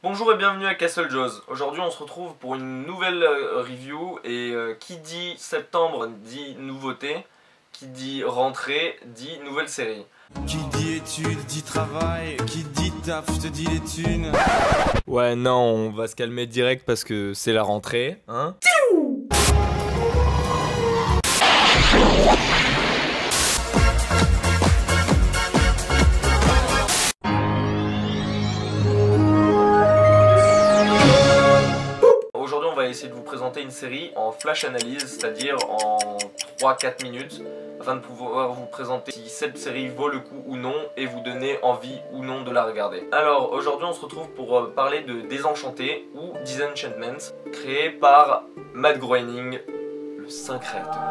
Bonjour et bienvenue à Castle Jaws. Aujourd'hui on se retrouve pour une nouvelle review et qui dit septembre dit nouveauté, qui dit rentrée dit nouvelle série. Qui dit études dit travail, qui dit taf je te dis les thunes. Ouais non, on va se calmer direct parce que c'est la rentrée, hein. Aujourd'hui on va essayer de vous présenter une série en flash analyse, c'est-à-dire en 3-4 minutes, afin de pouvoir vous présenter si cette série vaut le coup ou non et vous donner envie ou non de la regarder. Alors aujourd'hui on se retrouve pour parler de Désenchanté ou Disenchantment, créé par Matt Groening, le saint créateur.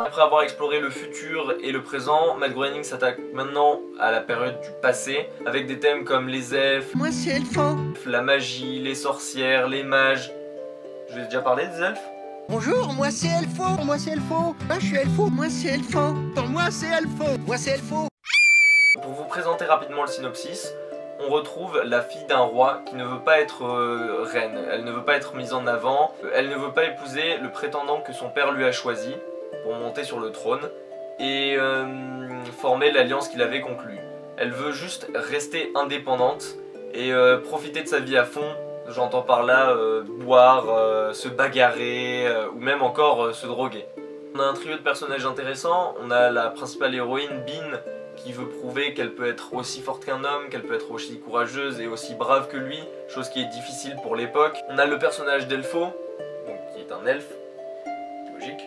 Après avoir exploré le futur et le présent, Matt Groening s'attaque maintenant à la période du passé, avec des thèmes comme les elfes, moi c'est Elfo, la magie, les sorcières, les mages. Je vous ai déjà parlé des elfes? bonjour, moi c'est Elfo, moi c'est Elfo, moi je suis Elfo, moi c'est Elfo, pour moi c'est Elfo, moi c'est Elfo. Pour vous présenter rapidement le synopsis, on retrouve la fille d'un roi qui ne veut pas être reine, elle ne veut pas être mise en avant, elle ne veut pas épouser le prétendant que son père lui a choisi pour monter sur le trône et former l'alliance qu'il avait conclue. Elle veut juste rester indépendante et profiter de sa vie à fond, j'entends par là boire, se bagarrer ou même encore se droguer. On a un trio de personnages intéressants, on a la principale héroïne Bean qui veut prouver qu'elle peut être aussi forte qu'un homme, qu'elle peut être aussi courageuse et aussi brave que lui, chose qui est difficile pour l'époque. On a le personnage d'Elfo, qui est un elfe, logique,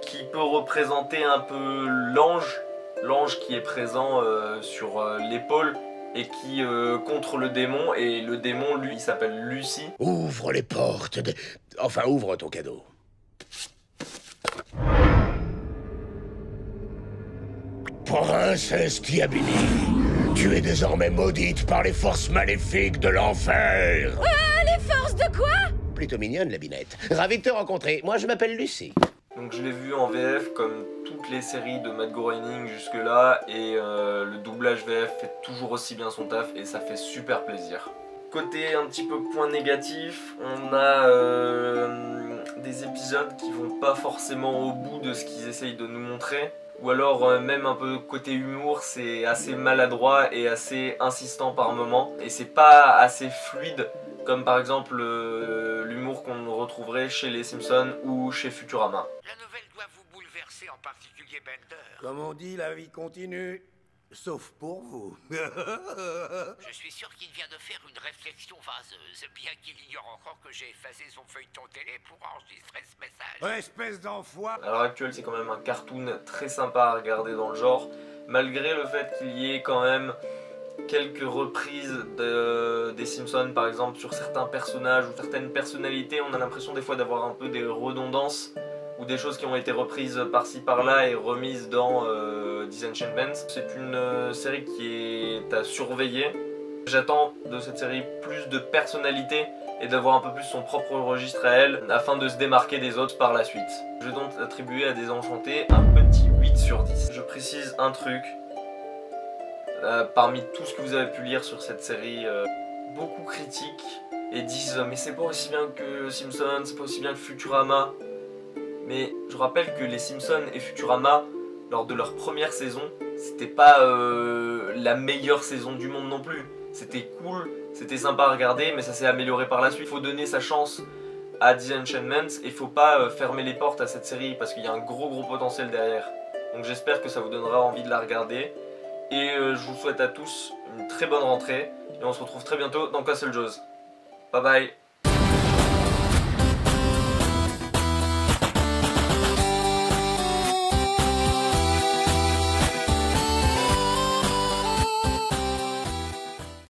qui peut représenter un peu l'ange qui est présent sur l'épaule et qui contre le démon, et le démon lui il s'appelle Lucie. Ouvre les portes Enfin, ouvre ton cadeau. Princesse Tiabini, tu es désormais maudite par les forces maléfiques de l'enfer. Les forces de quoi? Plutôt mignonne la binette. Ravi de te rencontrer, moi je m'appelle Lucie. Donc je l'ai vu en VF comme toutes les séries de Matt Groening jusque là, et le doublage VF fait toujours aussi bien son taf et ça fait super plaisir. Côté un petit peu point négatif, on a des épisodes qui vont pas forcément au bout de ce qu'ils essayent de nous montrer, ou alors même un peu côté humour, c'est assez maladroit et assez insistant par moment, et c'est pas assez fluide comme par exemple l'humour qu'on retrouverait chez les Simpsons ou chez Futurama. La nouvelle doit vous bouleverser, en particulier Bender. Comme on dit, la vie continue. Sauf pour vous. Je suis sûr qu'il vient de faire une réflexion vaseuse, bien qu'il ignore encore que j'ai effacé son feuilleton télé pour enregistrer ce message. Espèce d'enfoiré. À l'heure actuelle, c'est quand même un cartoon très sympa à regarder dans le genre, malgré le fait qu'il y ait quand même quelques reprises des Simpsons par exemple sur certains personnages ou certaines personnalités. On a l'impression des fois d'avoir un peu des redondances ou des choses qui ont été reprises par-ci par-là et remises dans Disenchantment. C'est une série qui est à surveiller. J'attends de cette série plus de personnalité et d'avoir un peu plus son propre registre à elle afin de se démarquer des autres par la suite. Je vais donc attribuer à Désenchanté un petit 8 sur 10. Je précise un truc. Parmi tout ce que vous avez pu lire sur cette série, beaucoup critiquent et disent mais c'est pas aussi bien que Simpsons, c'est pas aussi bien que Futurama. Mais je rappelle que les Simpsons et Futurama, lors de leur première saison, c'était pas la meilleure saison du monde non plus. C'était cool, c'était sympa à regarder, mais ça s'est amélioré par la suite. Il faut donner sa chance à Disenchantment et il faut pas fermer les portes à cette série parce qu'il y a un gros potentiel derrière. Donc j'espère que ça vous donnera envie de la regarder. Et je vous souhaite à tous une très bonne rentrée et on se retrouve très bientôt dans Castle Jaws. Bye bye.